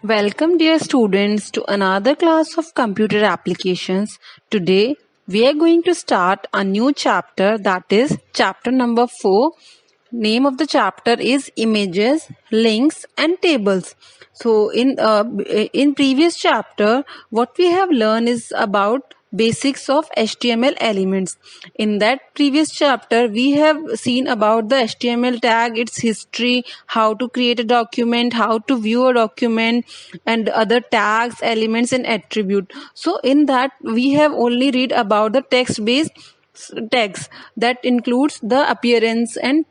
Welcome, dear students, to another class of computer applications. Today, we are going to start a new chapter, that is chapter number 4. Name of the chapter is Images, Links and Tables. So in previous chapter, what we have learned is about basics of HTML elements. In that previous chapter, we have seen about the HTML tag, its history, how to create a document, how to view a document, and other tags, elements, and attribute. So in that, we have only read about the text-based tags that includes the appearance and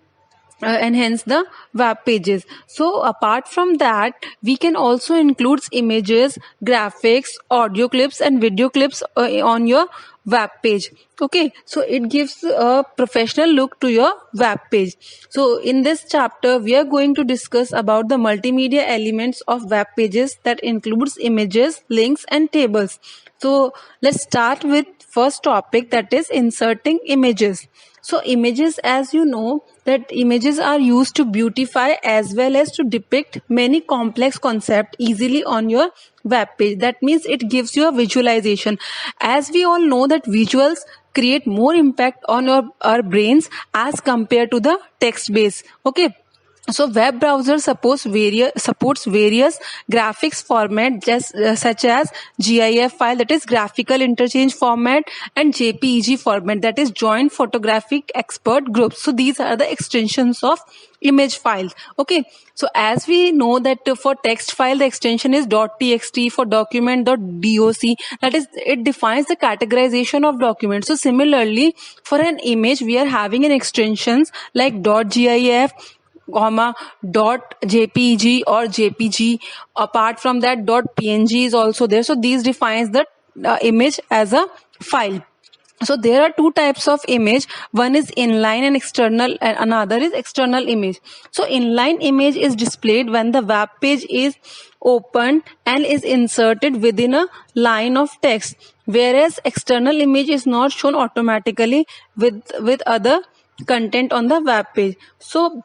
hence the web pages. So apart from that, we can also include images, graphics, audio clips and video clips on your web page. Okay, so it gives a professional look to your web page. So in this chapter, we are going to discuss about the multimedia elements of web pages that includes images, links and tables. So let's start with first topic, that is inserting images. So images, as you know, that images are used to beautify as well as to depict many complex concepts easily on your web page. That means it gives you a visualization. As we all know that visuals create more impact on our brains as compared to the text base. Okay, so web browser supports various graphics format such as GIF file, that is graphical interchange format, and JPEG format, that is joint photographic expert groups. So these are the extensions of image files. Okay, so as we know that for text file the extension is .txt, for document .doc, that is it defines the categorization of documents. So similarly for an image we are having an extensions like .gif, .jpeg or jpg. Apart from that .png is also there. So these defines the image as a file. So there are two types of image. One is inline and external, and another is external image. So inline image is displayed when the web page is opened and is inserted within a line of text, whereas external image is not shown automatically with other content on the web page. So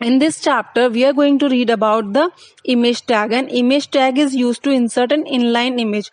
in this chapter, we are going to read about the image tag. An image tag is used to insert an inline image.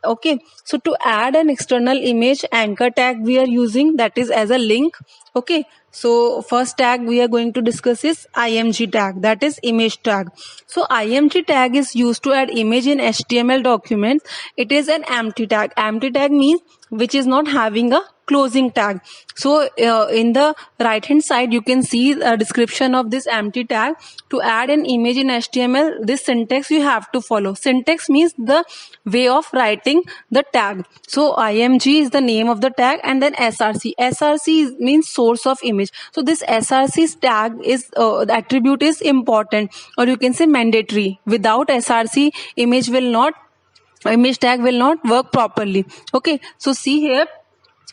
Okay, so to add an external image, anchor tag we are using, that is as a link. Okay, so first tag we are going to discuss is img tag, that is image tag. So img tag is used to add image in HTML documents. It is an empty tag. Empty tag means which is not having a closing tag. So in the right hand side you can see a description of this empty tag. To add an image in HTML, this syntax you have to follow. Syntax means the way of writing the tag. So img is the name of the tag, and then src means source of image. So this src tag is the attribute is important, or you can say mandatory. Without src, image tag will not work properly. Okay, so see here,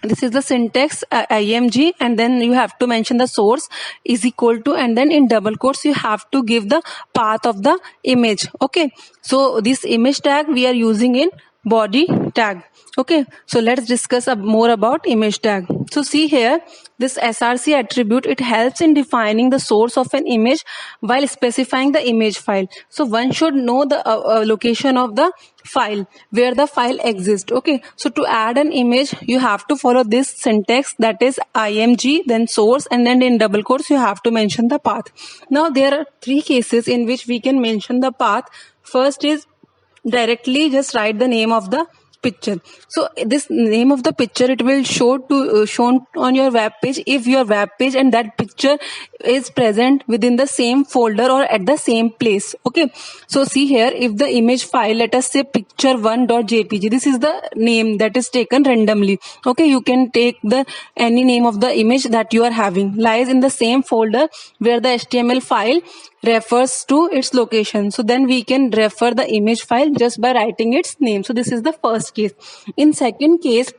this is the syntax img, and then you have to mention the source is equal to, and then in double quotes you have to give the path of the image. Okay, so this image tag we are using in body tag. Okay, so let's discuss more about image tag. So see here, this src attribute, it helps in defining the source of an image while specifying the image file. So one should know the location of the file, where the file exists. Okay, so to add an image you have to follow this syntax, that is img, then source, and then in double quotes you have to mention the path. Now there are three cases in which we can mention the path. First is directly just write the name of the picture. So this name of the picture, it will shown on your web page if your web page and that picture is present within the same folder or at the same place. Okay, so see here, if the image file, let us say picture1.jpg, this is the name that is taken randomly. Okay, you can take the any name of the image that you are having, lies in the same folder where the HTML file refers to its location. So then we can refer the image file just by writing its name. So this is the first case. In second case,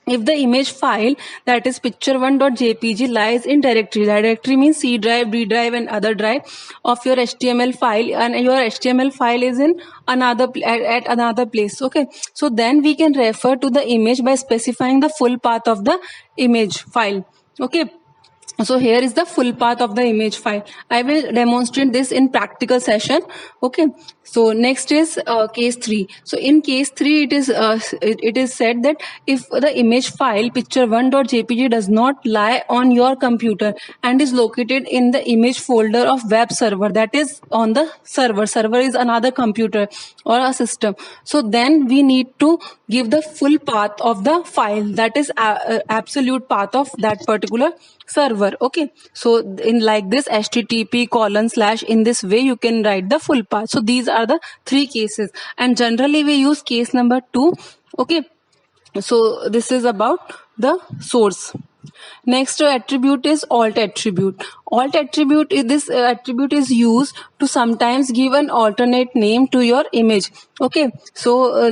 if the image file, that is picture1.jpg, lies in directory means C drive, D drive and other drive of your HTML file, and your HTML file is in at another place. Okay, so then we can refer to the image by specifying the full path of the image file. Okay, So here is the full path of the image file. I will demonstrate this in practical session. Okay. So next is case 3. So in case 3, it is said that if the image file picture1.jpg does not lie on your computer and is located in the image folder of web server, that is on the server is another computer or a system, so then we need to give the full path of the file, that is absolute path of that particular server. Okay, so in like this http:/, in this way you can write the full path. So these are the 3 cases, and generally we use case number 2. Okay, so this is about the source. Next attribute is alt attribute. Alt attribute is this attribute is used to sometimes give an alternate name to your image. Okay, so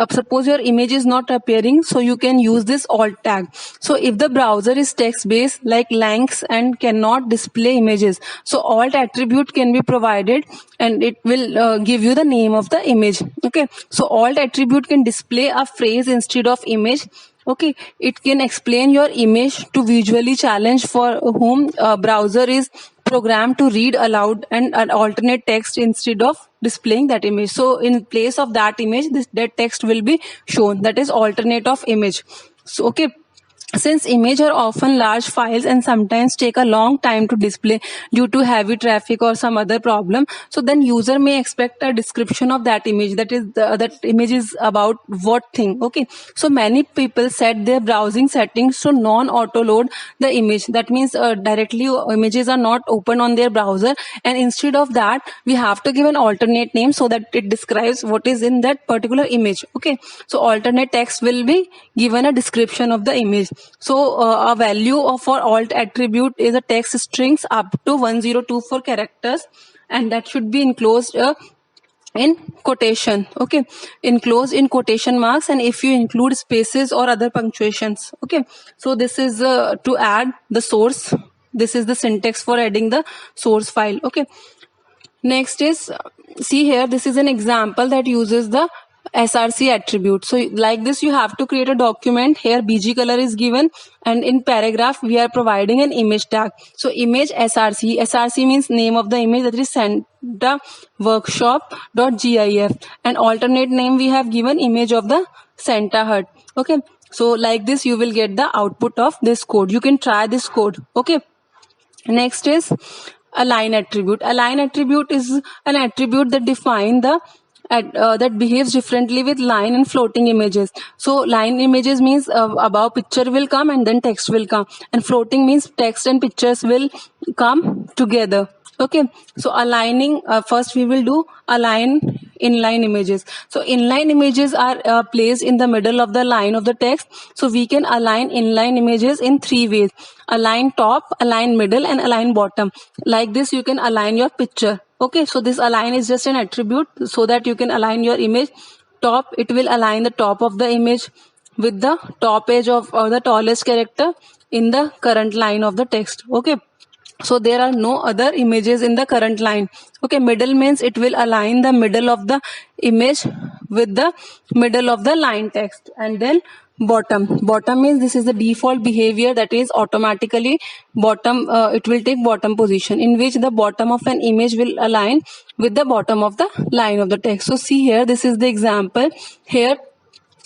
suppose your image is not appearing, so you can use this alt tag. So if the browser is text based like LangCS and cannot display images, so alt attribute can be provided and it will give you the name of the image. Okay, so alt attribute can display a phrase instead of image. Okay, it can explain your image to visually challenged for whom browser is programmed to read aloud and an alternate text instead of displaying that image. So in place of that image, that text will be shown, that is alternate of image. So okay, since images are often large files and sometimes take a long time to display due to heavy traffic or some other problem, so then user may expect a description of that image, that is that image is about what thing. Okay, so many people set their browsing settings to non auto load the image, that means directly images are not open on their browser, and instead of that we have to give an alternate name so that it describes what is in that particular image. Okay, so alternate text will be given a description of the image. So a value for alt attribute is a text strings up to 1024 characters, and that should be enclosed in quotation. Okay, enclosed in quotation marks, and if you include spaces or other punctuations. Okay, so this is to add the source. This is the syntax for adding the source file. Okay, next is see here, this is an example that uses the src attribute. So like this you have to create a document. Here bg color is given, and in paragraph we are providing an image tag. So image src means name of the image, that is Santa workshop.gif, and alternate name we have given image of the Santa hut. Okay, so like this you will get the output of this code. You can try this code. Okay, next is align attribute. Align attribute is an attribute that define the that behaves differently with line and floating images. So line images means above picture will come and then text will come, and floating means text and pictures will come together. Okay, so aligning, first we will do align inline images. So inline images are placed in the middle of the line of the text. So we can align inline images in 3 ways: align top, align middle, and align bottom. Like this you can align your picture. Okay, so this align is just an attribute so that you can align your image. Top, it will align the top of the image with the top edge of the tallest character in the current line of the text. Okay, so there are no other images in the current line. Okay, middle means it will align the middle of the image with the middle of the line text. And then bottom means this is the default behavior, that is automatically bottom, it will take bottom position, in which the bottom of an image will align with the bottom of the line of the text. So see here, this is the example. Here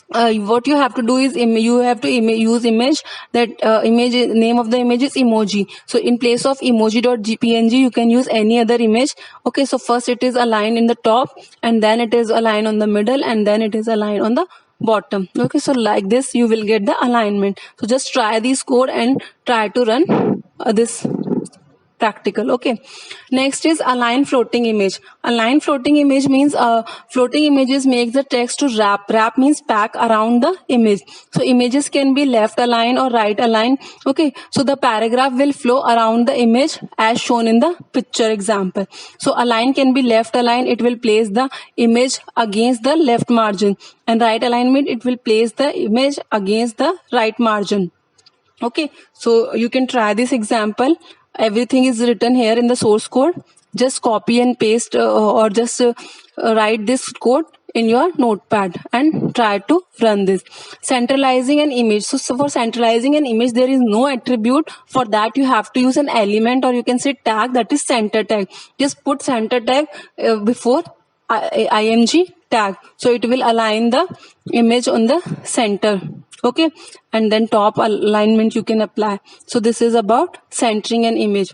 what you have to do is you have to use image, that image name of the image is emoji. So in place of emoji.png you can use any other image. Okay, so first it is aligned in the top, and then it is aligned on the middle, and then it is aligned on the bottom. Okay, so like this you will get the alignment. So just try this code and try to run this practical. Okay, next is align floating image. Align floating image means floating images make the text to wrap means pack around the image. So images can be left aligned or right aligned. Okay, so the paragraph will flow around the image as shown in the picture example. So align can be left aligned, it will place the image against the left margin, and right alignment, it will place the image against the right margin. Okay, so you can try this example. Everything is written here in the source code. Just copy and paste or just write this code in your notepad and try to run this. Centralizing an image. So for centralizing an image, there is no attribute. For that you have to use an element, or you can say tag, that is center tag. Just put center tag before img tag, so it will align the image on the center. Okay, and then top alignment you can apply. So this is about centering an image.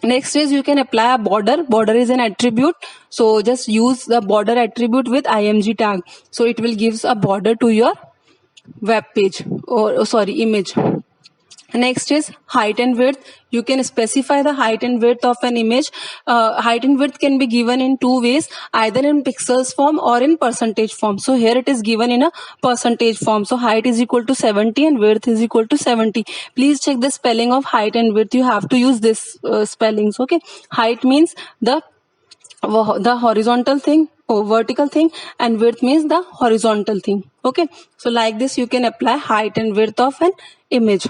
Next is you can apply a border. Border is an attribute, so just use the border attribute with img tag, so it will gives a border to your web page, or image. Next is height and width. You can specify the height and width of an image. Height and width can be given in two ways, either in pixels form or in percentage form. So here it is given in a percentage form. So height is equal to 70 and width is equal to 70. Please check the spelling of height and width. You have to use this spellings. Okay, height means the horizontal thing, or vertical thing, and width means the horizontal thing. Okay, so like this you can apply height and width of an image.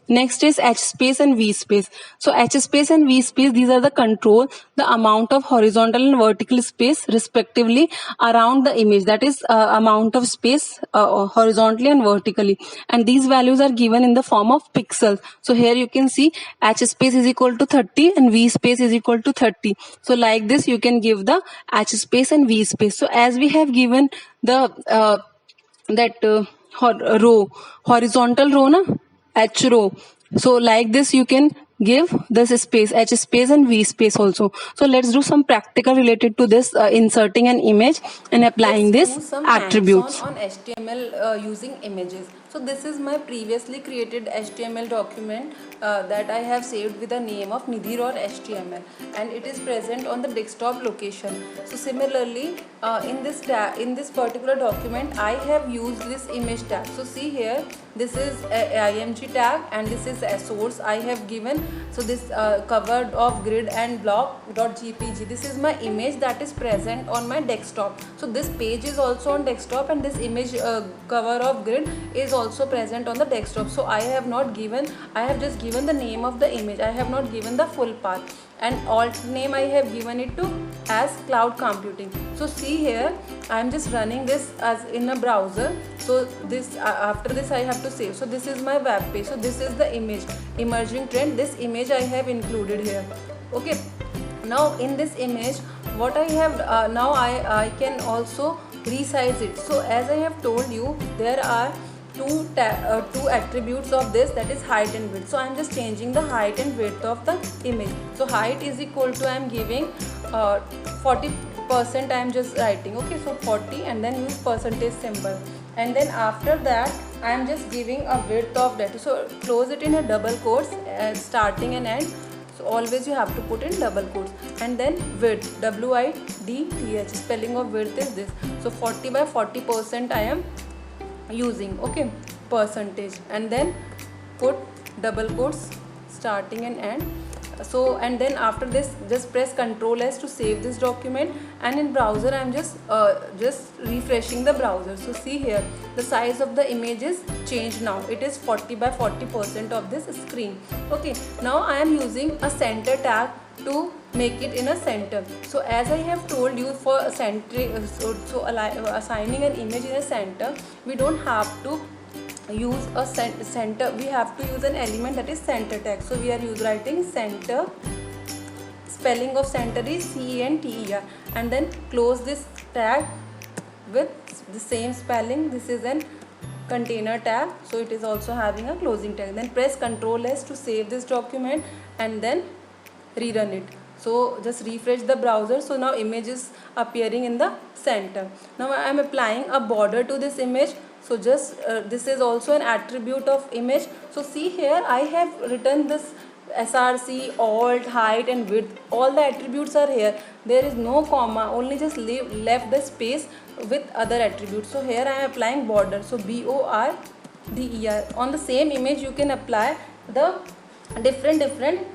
Next is H space and V space. So H space and V space, these are the control the amount of horizontal and vertical space respectively around the image, that is amount of space horizontally and vertically, and these values are given in the form of pixels. So here you can see H space is equal to 30 and V space is equal to 30. So like this you can give the H space and V space. So as we have given the row, horizontal row na, H row, so like this you can give this space, H space and V space also. So let's do some practical related to this, inserting an image and applying Let's this do some attributes on HTML using images. So this is my previously created HTML document that I have saved with the name of Nidhi.html, and it is present on the desktop location. So similarly, in this particular document, I have used this image tag. So see here, this is a img tag and this is a source I have given. So this covered of grid and block.jpg. This is my image that is present on my desktop. So this page is also on desktop, and this image cover of grid is also present on the desktop. So I have just given the name of the image. I have not given the full path, and alt name I have given it to as cloud computing. So see here, I am just running this as in a browser. So this after this I have to save. So this is my web page. So this is the image, emerging trend. This image I have included here. Okay, now in this image what I have now I can also resize it. So as I have told you, there are two attributes of this, that is height and width. So I am just changing the height and width of the image. So height is equal to, I am giving 40%, I am just writing. Okay, so 40, and then use percentage symbol, and then after that I am just giving a width of that. So close it in a double quotes, starting and end. So always you have to put in double quotes, and then width, width, spelling of width is this. So 40 by 40% I am using. Okay, percentage, and then put double quotes starting and end. So and then after this just press Ctrl S to save this document, and in browser I am just refreshing the browser. So see here, the size of the image is changed now. It is 40 by 40% of this screen. Okay, now I am using a center tag to make it in a center. So as I have told you, for assigning an image in a center, we don't have to use a center, we have to use an element, that is center tag. So we are writing center, spelling of center is CENTER, and then close this tag with the same spelling. This is an container tag, so it is also having a closing tag. Then press Ctrl S to save this document and then rerun it. So just refresh the browser. So now image is appearing in the center. Now I am applying a border to this image. So just this is also an attribute of image. So see here, I have written this src, alt, height and width. All the attributes are here. There is no comma, only just left the space with other attributes. So here I am applying border. So border. On the same image you can apply the different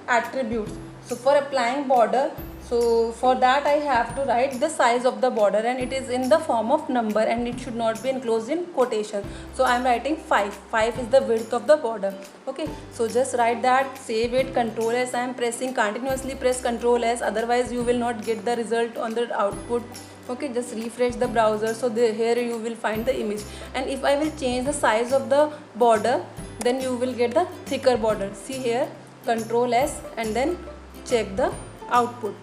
attributes. So for applying border, So for that I have to write the size of the border, and it is in the form of number and it should not be enclosed in quotation. So I am writing 5. 5 is the width of the border. Okay, so just write that, save it, Control S. I am pressing continuously, press Control S, otherwise you will not get the result on the output. Okay, just refresh the browser. So here you will find the image, and if I will change the size of the border, then you will get the thicker border. See here, Control S and then check the output.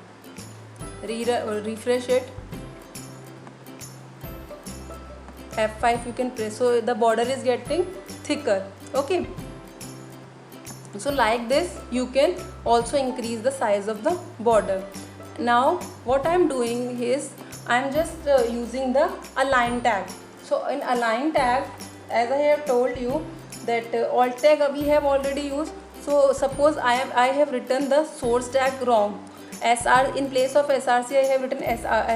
Refresh it, F5 you can press, so the border is getting thicker. Okay, so like this you can also increase the size of the border. Now what I am doing is I am just using the align tag. So in align tag, as I have told you that alt tag we have already used. So suppose I have written the source tag wrong, SR in place of SRC I have written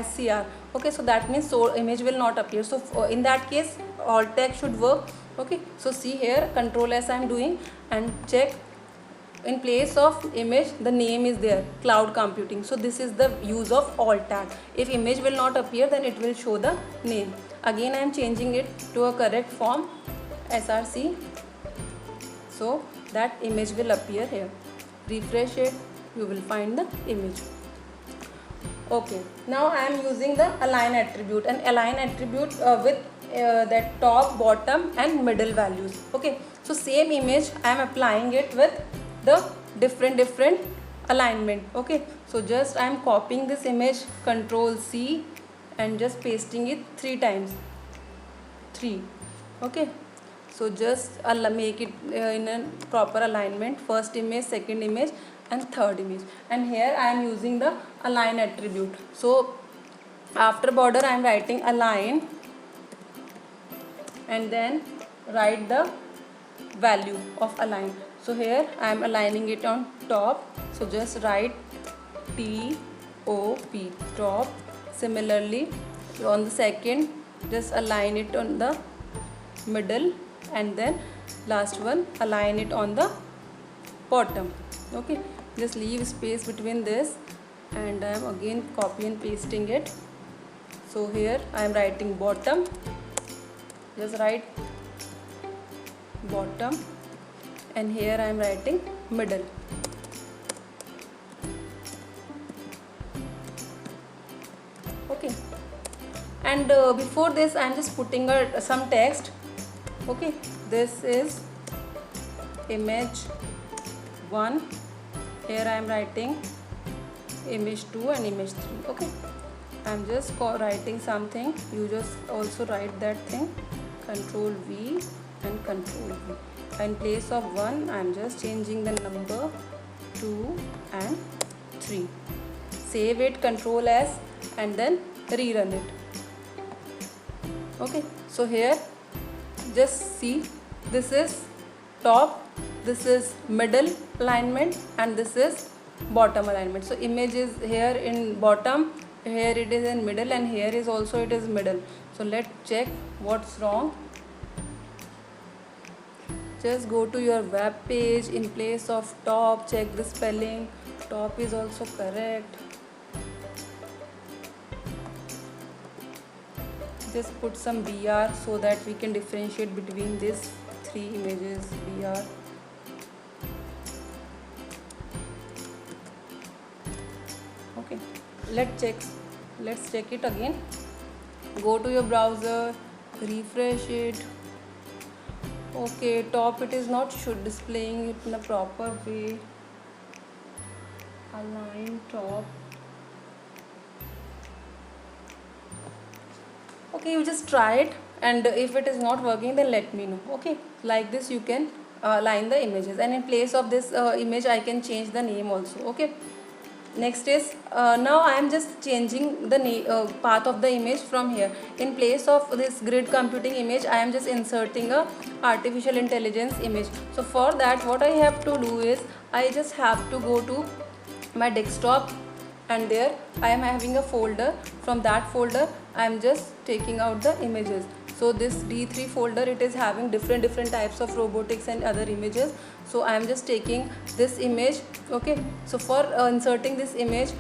SCR. Okay, so that means so image will not appear. So in that case alt tag should work. Okay, so see here, Control S I am doing, and check, in place of image the name is there, cloud computing. So this is the use of alt tag. If image will not appear, then it will show the name. Again I am changing it to a correct form, SRC, so that image will appear here. Refresh it, you will find the image. Okay, now I am using the align attribute, and align attribute with that top, bottom and middle values. Okay, so same image I am applying it with the different alignment. Okay, so just I am copying this image, Control C, and just pasting it 3 times. 3. Okay, so just make it in a proper alignment, first image, second image and third image. And here I am using the align attribute. So after border I am writing align and then write the value of align. So here I am aligning it on top, so just write TOP, top. Similarly on the second, just align it on the middle, and then last one align it on the bottom. Okay, just leave space between this, and I am again copy and pasting it. So here I am writing bottom, just write bottom, and here I am writing middle. Okay, and before this I am just putting some text. Okay, this is image 1, here I am writing image 2 and image 3. Okay, I am just writing something, you just also write that thing, Control V and Control V. In place of 1 I am just changing the number 2 and 3. Save it, Control S, and then rerun it. Okay, so here just see, this is top, this is middle alignment, and this is bottom alignment. So image is here in bottom, here it is in middle, and here is also it is middle. So let's check what's wrong. Just go to your web page, in place of top check the spelling, top is also correct. Just put some BR so that we can differentiate between these 3 images. BR. Okay, let's check it again. Go to your browser, refresh it. Okay, top it is not displaying it in a proper way. Align top. Okay, you just try it, and if it is not working, then let me know. Okay, like this you can align the images, and in place of this image I can change the name also. Okay, next is now I am just changing the path of the image from here. In place of this grid computing image, I am just inserting a artificial intelligence image. So for that what I have to do is I just have to go to my desktop, and there I am having a folder. From that folder I am just taking out the images. So this D3 folder, it is having different types of robotics and other images. So I am just taking this image. Okay, so for inserting this image,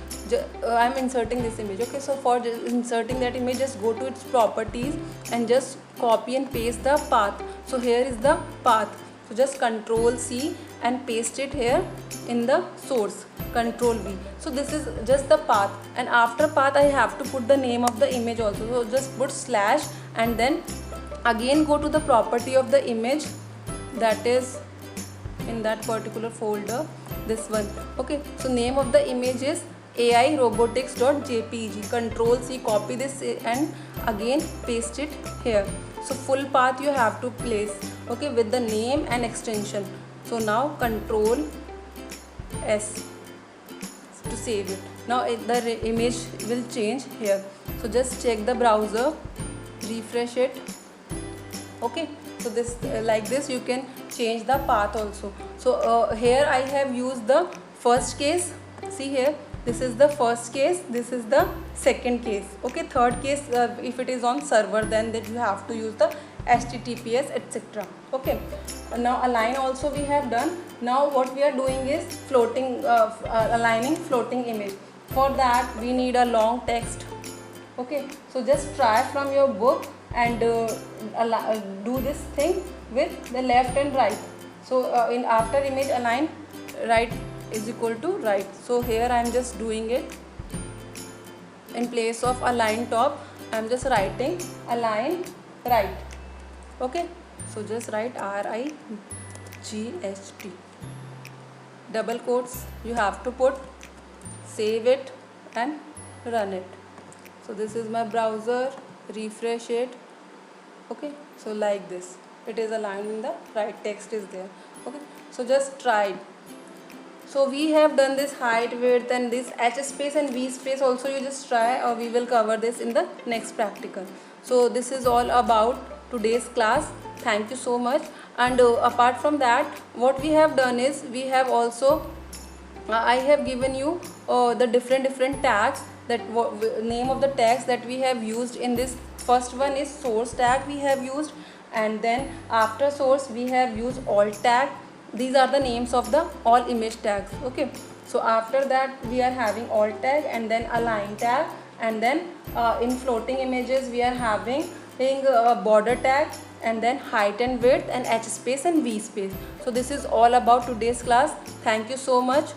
I am inserting this image. Okay, so for inserting that image, just go to its properties and just copy and paste the path. So here is the path. So just Control C and paste it here in the source, Control V. So this is just the path, and after path I have to put the name of the image also. So just put slash and then again go to the property of the image, that is in that particular folder, this one. Okay, so name of the image is AI robotics.jpg. Control C, copy this and again paste it here. So full path you have to place, okay, with the name and extension. So now Control S to save it. Now the image will change here. So just check the browser, refresh it. Okay, so this like this you can change the path also. So here I have used the first case. See here, this is the first case, this is the second case. Okay, third case, if it is on server, then that you have to use the HTTPS etc. Okay, now align also we have done. Now what we are doing is floating, aligning floating image. For that we need a long text. Okay, so just try from your book and do this thing with the left and right. So in after image align, right is equal to right. So here I am just doing it. In place of align top, I am just writing align right. Okay, so just write RIGHT. Double quotes you have to put, save it and run it. So this is my browser, refresh it. Okay, so like this it is aligned in the right, text is there. Okay, so just try it. So we have done this height, width and this H space and V space also. You just try, or we will cover this in the next practical. So this is all about today's class. Thank you so much. And apart from that, what we have done is we have also I have given you the different tags, that name of the tags that we have used in this. First one is source tag we have used, and then after source we have used alt tag. These are the names of the all image tags. Okay, so after that we are having alt tag and then align tag, and then in floating images we are having a border tag, and then height and width and H space and V space. So this is all about today's class. Thank you so much.